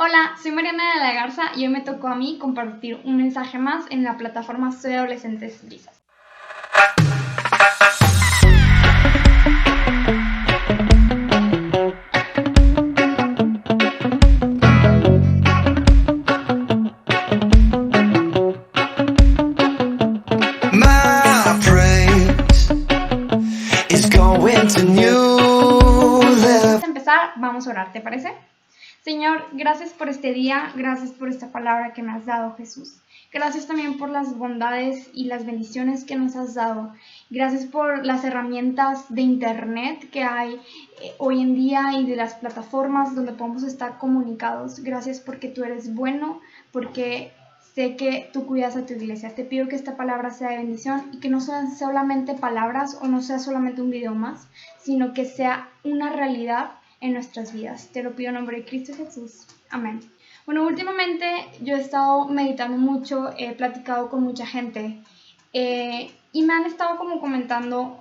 Hola, soy Mariana de la Garza y hoy me tocó a mí compartir un mensaje más en la plataforma Soy Adolescentes Brisas. Antes de empezar, vamos a orar, ¿te parece? Señor, gracias por este día, gracias por esta palabra que me has dado, Jesús. Gracias también por las bondades y las bendiciones que nos has dado. Gracias por las herramientas de internet que hay hoy en día y de las plataformas donde podemos estar comunicados. Gracias porque tú eres bueno, porque sé que tú cuidas a tu iglesia. Te pido que esta palabra sea de bendición y que no sean solamente palabras o no sea solamente un video más, sino que sea una realidad en nuestras vidas. Te lo pido en nombre de Cristo Jesús. Amén. Bueno, últimamente yo he estado meditando mucho, he platicado con mucha gente y me han estado como comentando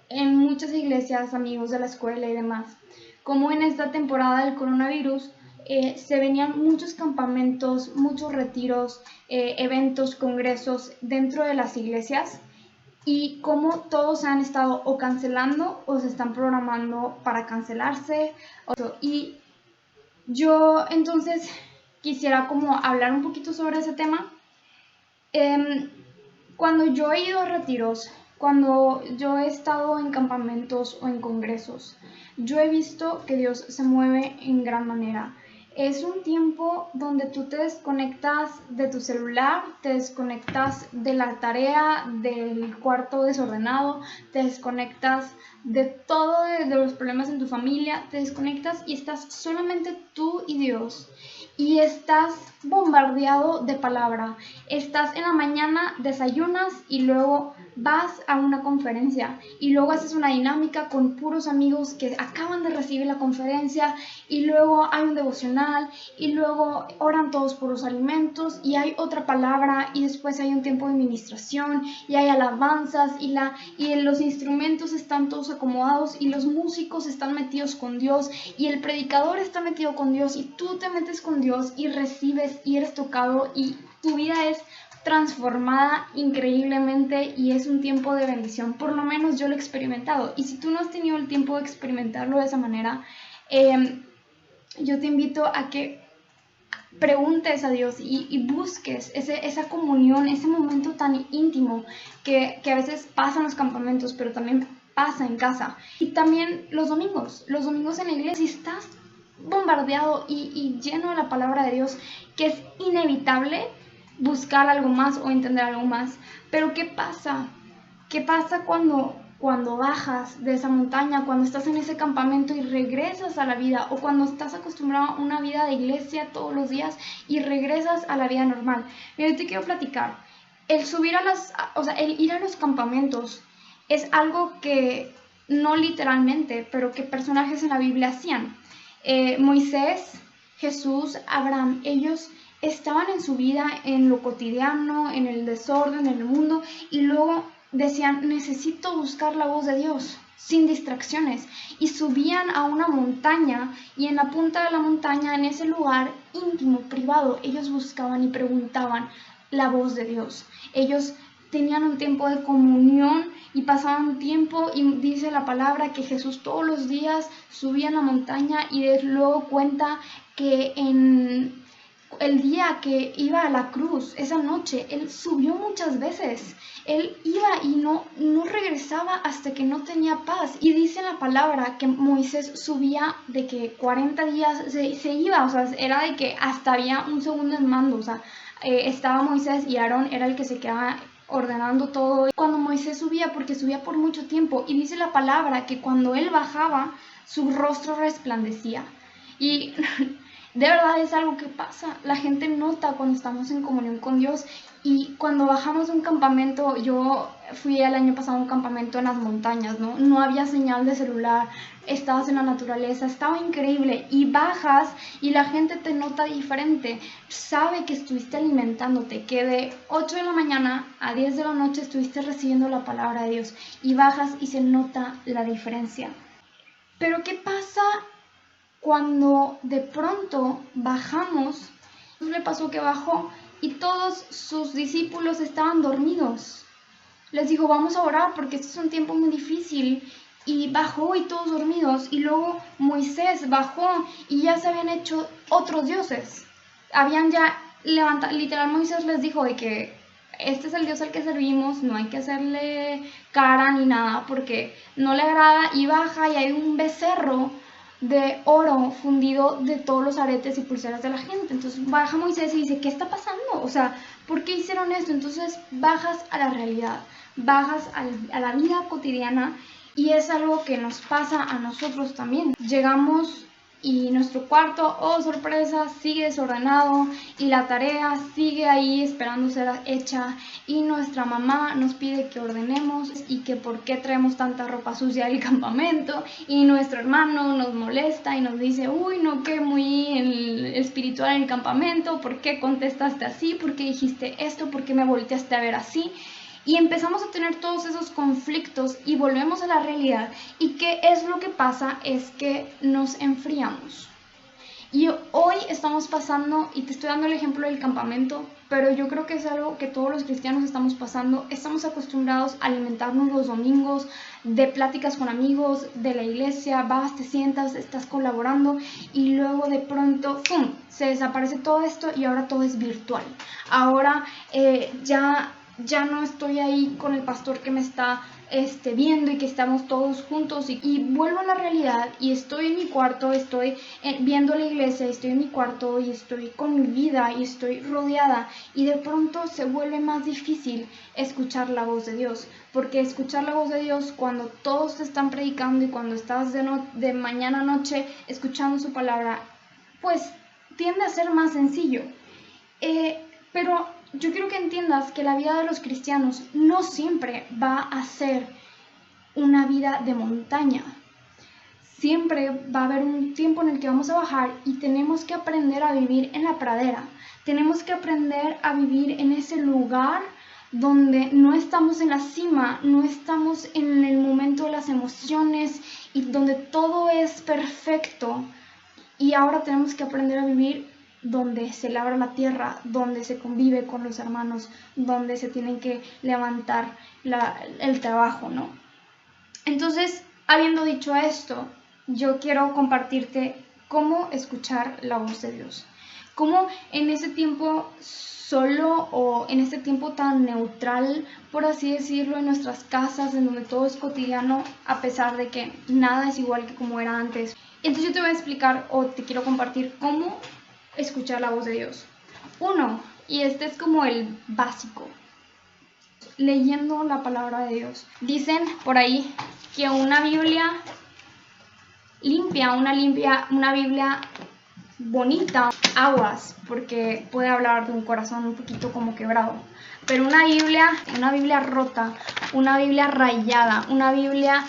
en muchas iglesias, amigos de la escuela y demás, como en esta temporada del coronavirus se venían muchos campamentos, muchos retiros, eventos, congresos dentro de las iglesias y cómo todos se han estado o cancelando o se están programando para cancelarse. Y yo entonces quisiera como hablar un poquito sobre ese tema. Cuando yo he ido a retiros, cuando yo he estado en campamentos o en congresos, yo he visto que Dios se mueve en gran manera. Es un tiempo donde tú te desconectas de tu celular, te desconectas de la tarea, del cuarto desordenado, te desconectas de todo, de los problemas en tu familia, te desconectas y estás solamente tú y Dios. Y estás bombardeado de palabra. Estás en la mañana, desayunas y luego vas a una conferencia y luego haces una dinámica con puros amigos que acaban de recibir la conferencia y luego hay un devocional y luego oran todos por los alimentos y hay otra palabra y después hay un tiempo de administración y hay alabanzas y los instrumentos están todos acomodados y los músicos están metidos con Dios y el predicador está metido con Dios y tú te metes con Dios y recibes y eres tocado y tu vida es transformada increíblemente y es un tiempo de bendición. Por lo menos yo lo he experimentado y si tú no has tenido el tiempo de experimentarlo de esa manera, yo te invito a que preguntes a Dios y busques esa comunión, ese momento tan íntimo que a veces pasa en los campamentos, pero también pasa en casa. Y también los domingos en la iglesia, si estás bombardeado y lleno de la palabra de Dios, que es inevitable buscar algo más o entender algo más. Pero ¿qué pasa? ¿Qué pasa cuando bajas de esa montaña, cuando estás en ese campamento y regresas a la vida, o cuando estás acostumbrado a una vida de iglesia todos los días y regresas a la vida normal? Mira, te quiero platicar. El ir a los campamentos es algo que no literalmente, pero que personajes en la Biblia hacían. Moisés, Jesús, Abraham, ellos estaban en su vida, en lo cotidiano, en el desorden, en el mundo, y luego decían, necesito buscar la voz de Dios, sin distracciones, y subían a una montaña, y en la punta de la montaña, en ese lugar íntimo, privado, ellos buscaban y preguntaban la voz de Dios. Ellos tenían un tiempo de comunión y pasaban tiempo, y dice la palabra que Jesús todos los días subía a la montaña y luego cuenta que en el día que iba a la cruz, esa noche, él subió muchas veces. Él iba y no regresaba hasta que no tenía paz. Y dice la palabra que Moisés subía de que 40 días se iba, o sea, era de que hasta había un segundo en mando, o sea, estaba Moisés y Aarón era el que se quedaba ordenando todo. Cuando Moisés subía, porque subía por mucho tiempo, y dice la palabra que cuando él bajaba, su rostro resplandecía. Y de verdad es algo que pasa. La gente nota cuando estamos en comunión con Dios. Y cuando bajamos de un campamento, yo fui el año pasado a un campamento en las montañas, ¿no? No había señal de celular, estabas en la naturaleza, estaba increíble. Y bajas y la gente te nota diferente. Sabe que estuviste alimentándote, que de 8 de la mañana a 10 de la noche estuviste recibiendo la palabra de Dios. Y bajas y se nota la diferencia. Pero ¿qué pasa cuando de pronto bajamos, Jesús le pasó que bajó y todos sus discípulos estaban dormidos. Les dijo, vamos a orar porque este es un tiempo muy difícil. Y bajó y todos dormidos. Y luego Moisés bajó y ya se habían hecho otros dioses. Habían ya levantado, literal Moisés les dijo de que este es el Dios al que servimos, no hay que hacerle cara ni nada porque no le agrada. Y baja y hay un becerro de oro fundido de todos los aretes y pulseras de la gente. Entonces baja Moisés y dice, ¿qué está pasando? O sea, ¿por qué hicieron esto? Entonces bajas a la realidad, bajas a la vida cotidiana y es algo que nos pasa a nosotros también. Llegamos y nuestro cuarto, oh sorpresa, sigue desordenado y la tarea sigue ahí esperando ser hecha y nuestra mamá nos pide que ordenemos y que por qué traemos tanta ropa sucia del campamento y nuestro hermano nos molesta y nos dice, uy, no, que muy espiritual en el campamento, ¿por qué contestaste así? ¿Por qué dijiste esto? ¿Por qué me volteaste a ver así? Y empezamos a tener todos esos conflictos y volvemos a la realidad. ¿Y qué es lo que pasa? Es que nos enfriamos. Y hoy estamos pasando, y te estoy dando el ejemplo del campamento, pero yo creo que es algo que todos los cristianos estamos pasando. Estamos acostumbrados a alimentarnos los domingos de pláticas con amigos, de la iglesia, vas, te sientas, estás colaborando y luego de pronto, ¡pum!, se desaparece todo esto y ahora todo es virtual. Ahora ya no estoy ahí con el pastor que me está viendo y que estamos todos juntos y vuelvo a la realidad y estoy en mi cuarto, estoy viendo la iglesia, estoy en mi cuarto y estoy con mi vida y estoy rodeada y de pronto se vuelve más difícil escuchar la voz de Dios, porque escuchar la voz de Dios cuando todos te están predicando y cuando estás de mañana a noche escuchando su palabra, pues tiende a ser más sencillo. Pero yo quiero que entiendas que la vida de los cristianos no siempre va a ser una vida de montaña. Siempre va a haber un tiempo en el que vamos a bajar y tenemos que aprender a vivir en la pradera. Tenemos que aprender a vivir en ese lugar donde no estamos en la cima, no estamos en el momento de las emociones y donde todo es perfecto. Y ahora tenemos que aprender a vivir donde se labra la tierra, donde se convive con los hermanos, donde se tienen que levantar el trabajo, ¿no? Entonces, habiendo dicho esto, yo quiero compartirte cómo escuchar la voz de Dios. Cómo en ese tiempo solo o en este tiempo tan neutral, por así decirlo, en nuestras casas, en donde todo es cotidiano, a pesar de que nada es igual que como era antes. Entonces yo te voy a explicar o te quiero compartir cómo escuchar la voz de Dios. Uno, y este es como el básico, leyendo la palabra de Dios. Dicen por ahí que una Biblia limpia, una Biblia bonita, aguas, porque puede hablar de un corazón un poquito como quebrado. Pero una Biblia rota, una Biblia rayada, una Biblia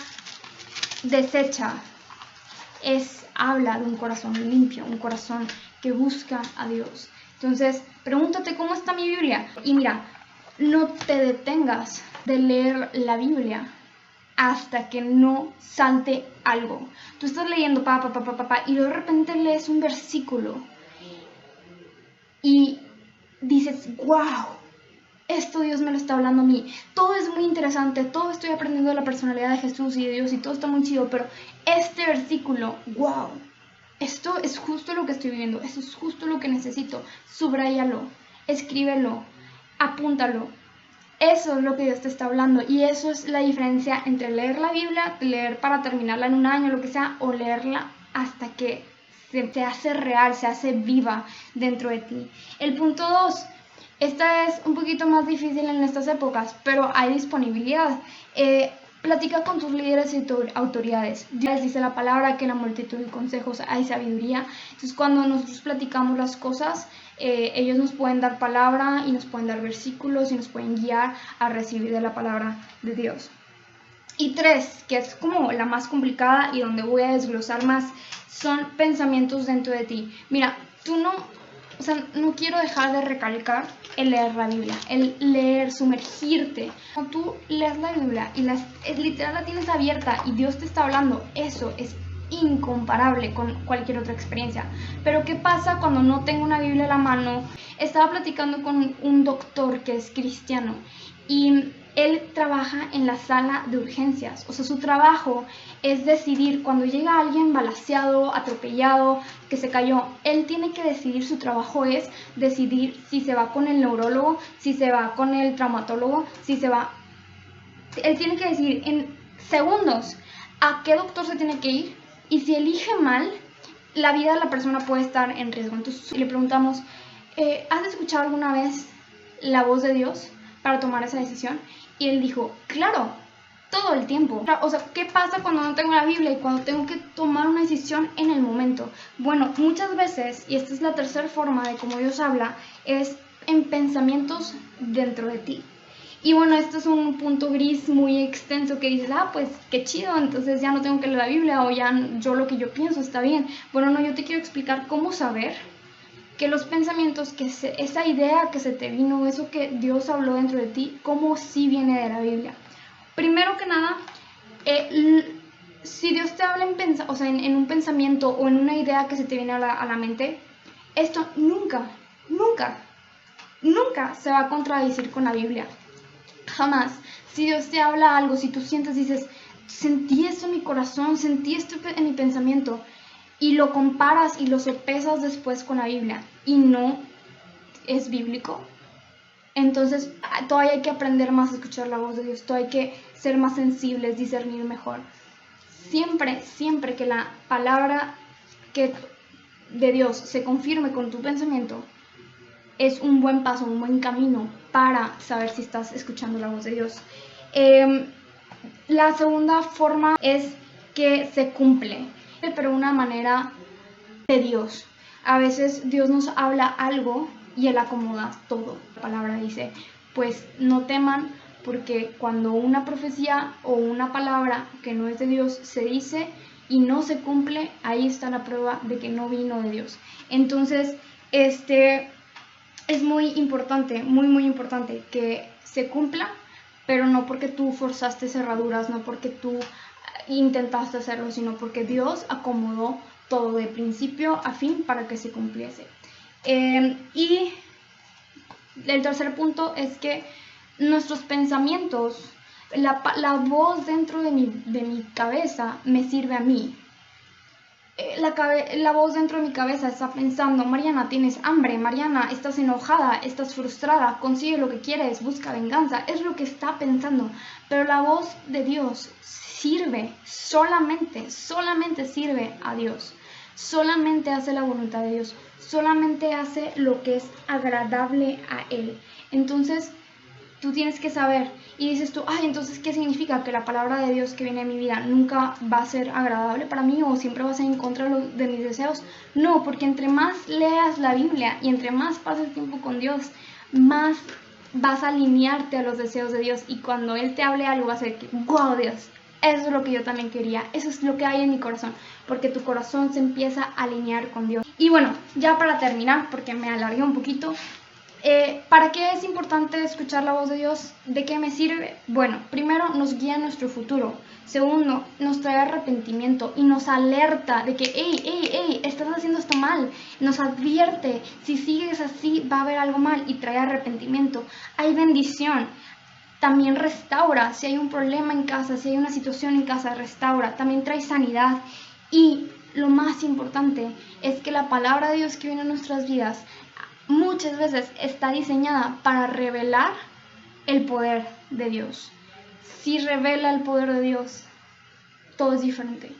deshecha, habla de un corazón limpio, un corazón que busca a Dios. Entonces, pregúntate cómo está mi Biblia. Y mira, no te detengas de leer la Biblia hasta que no salte algo. Tú estás leyendo y de repente lees un versículo y dices, wow, esto Dios me lo está hablando a mí. Todo es muy interesante, todo estoy aprendiendo de la personalidad de Jesús y de Dios y todo está muy chido, pero este versículo, wow, esto es justo lo que estoy viviendo, eso es justo lo que necesito. Subráyalo, escríbelo, apúntalo. Eso es lo que Dios te está hablando y eso es la diferencia entre leer la Biblia, leer para terminarla en un año, lo que sea, o leerla hasta que se hace real, se hace viva dentro de ti. El punto 2, esta es un poquito más difícil en estas épocas, pero hay disponibilidad. Platica con tus líderes y autoridades. Dios dice la palabra que en la multitud de consejos hay sabiduría. Entonces cuando nosotros platicamos las cosas, ellos nos pueden dar palabra y nos pueden dar versículos y nos pueden guiar a recibir de la palabra de Dios. Y 3, que es como la más complicada y donde voy a desglosar más, son pensamientos dentro de ti. Mira, no quiero dejar de recalcar el leer la Biblia, el leer, sumergirte. Cuando tú lees la Biblia y literal la tienes abierta y Dios te está hablando, eso es incomparable con cualquier otra experiencia. Pero ¿qué pasa cuando no tengo una Biblia a la mano? Estaba platicando con un doctor que es cristiano y él trabaja en la sala de urgencias. O sea, su trabajo es decidir cuando llega alguien balaceado, atropellado, que se cayó. Él tiene que decidir, su trabajo es decidir si se va con el neurólogo, si se va con el traumatólogo, si se va... Él tiene que decidir en segundos a qué doctor se tiene que ir, y si elige mal, la vida de la persona puede estar en riesgo. Entonces le preguntamos, ¿has escuchado alguna vez la voz de Dios para tomar esa decisión? Y él dijo, claro, todo el tiempo. O sea, ¿qué pasa cuando no tengo la Biblia y cuando tengo que tomar una decisión en el momento? Bueno, muchas veces, y esta es la tercera forma de cómo Dios habla, es en pensamientos dentro de ti. Y bueno, esto es un punto gris muy extenso que dices, pues qué chido, entonces ya no tengo que leer la Biblia, o ya yo lo que yo pienso está bien. Bueno, no, yo te quiero explicar cómo saber que los pensamientos, esa idea que se te vino, eso que Dios habló dentro de ti, cómo sí viene de la Biblia. Primero que nada, si Dios te habla en un pensamiento o en una idea que se te viene a la mente, esto nunca se va a contradecir con la Biblia. Jamás. Si Dios te habla algo, si tú sientes, dices, sentí esto en mi corazón, sentí esto en mi pensamiento, y lo comparas y lo sopesas después con la Biblia y no es bíblico, entonces todavía hay que aprender más a escuchar la voz de Dios, todavía hay que ser más sensibles, discernir mejor. Siempre que la palabra de Dios se confirme con tu pensamiento, es un buen paso, un buen camino para saber si estás escuchando la voz de Dios. La segunda forma es que se cumple, pero de una manera de Dios. A veces Dios nos habla algo y Él acomoda todo. La palabra dice, pues no teman, porque cuando una profecía o una palabra que no es de Dios se dice y no se cumple, ahí está la prueba de que no vino de Dios. Entonces, es muy importante, muy importante que se cumpla, pero no porque tú forzaste cerraduras, no porque tú intentaste hacerlo, sino porque Dios acomodó todo de principio a fin para que se cumpliese. Y el tercer punto es que nuestros pensamientos, la voz dentro de mi cabeza me sirve a mí. La voz dentro de mi cabeza está pensando, Mariana, tienes hambre, Mariana, estás enojada, estás frustrada, consigue lo que quieres, busca venganza, es lo que está pensando. Pero la voz de Dios sirve, solamente sirve a Dios, solamente hace la voluntad de Dios, solamente hace lo que es agradable a Él. Entonces, tú tienes que saber, y dices tú, entonces, ¿qué significa? ¿Que la palabra de Dios que viene en mi vida nunca va a ser agradable para mí o siempre va a ser en contra de mis deseos? No, porque entre más leas la Biblia y entre más pases tiempo con Dios, más vas a alinearte a los deseos de Dios, y cuando Él te hable algo va a ser que, wow, Dios, eso es lo que yo también quería, eso es lo que hay en mi corazón, porque tu corazón se empieza a alinear con Dios. Y bueno, ya para terminar, porque me alargué un poquito, ¿para qué es importante escuchar la voz de Dios? ¿De qué me sirve? Bueno, primero nos guía en nuestro futuro. Segundo, nos trae arrepentimiento y nos alerta de que, hey, estás haciendo esto mal. Nos advierte, si sigues así va a haber algo mal, y trae arrepentimiento. Hay bendición. También restaura, si hay un problema en casa, si hay una situación en casa, restaura. También trae sanidad. Y lo más importante es que la palabra de Dios que viene en nuestras vidas muchas veces está diseñada para revelar el poder de Dios. Si revela el poder de Dios, todo es diferente.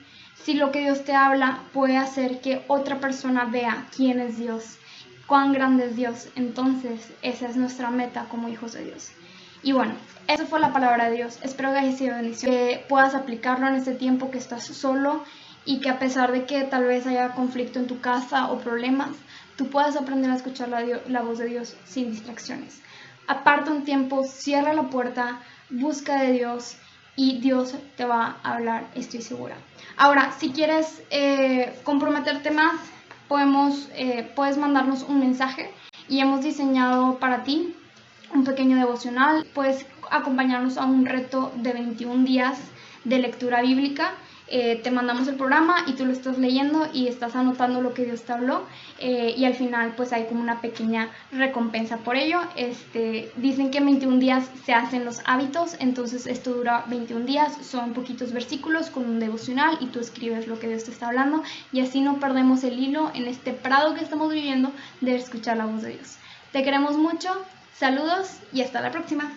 Si lo que Dios te habla puede hacer que otra persona vea quién es Dios, cuán grande es Dios, entonces esa es nuestra meta como hijos de Dios. Y bueno, eso fue la palabra de Dios. Espero que haya sido bendición, que puedas aplicarlo en este tiempo que estás solo, y que a pesar de que tal vez haya conflicto en tu casa o problemas, tú puedas aprender a escuchar la voz de Dios sin distracciones. Aparta un tiempo, cierra la puerta, busca de Dios, y Dios te va a hablar, estoy segura. Ahora, si quieres comprometerte más, puedes mandarnos un mensaje, y hemos diseñado para ti un pequeño devocional. Puedes acompañarnos a un reto de 21 días de lectura bíblica. te mandamos el programa y tú lo estás leyendo y estás anotando lo que Dios te habló, y al final pues hay como una pequeña recompensa por ello. Dicen que en 21 días se hacen los hábitos, entonces esto dura 21 días, son poquitos versículos con un devocional y tú escribes lo que Dios te está hablando, y así no perdemos el hilo en este prado que estamos viviendo de escuchar la voz de Dios. Te queremos mucho, saludos y hasta la próxima.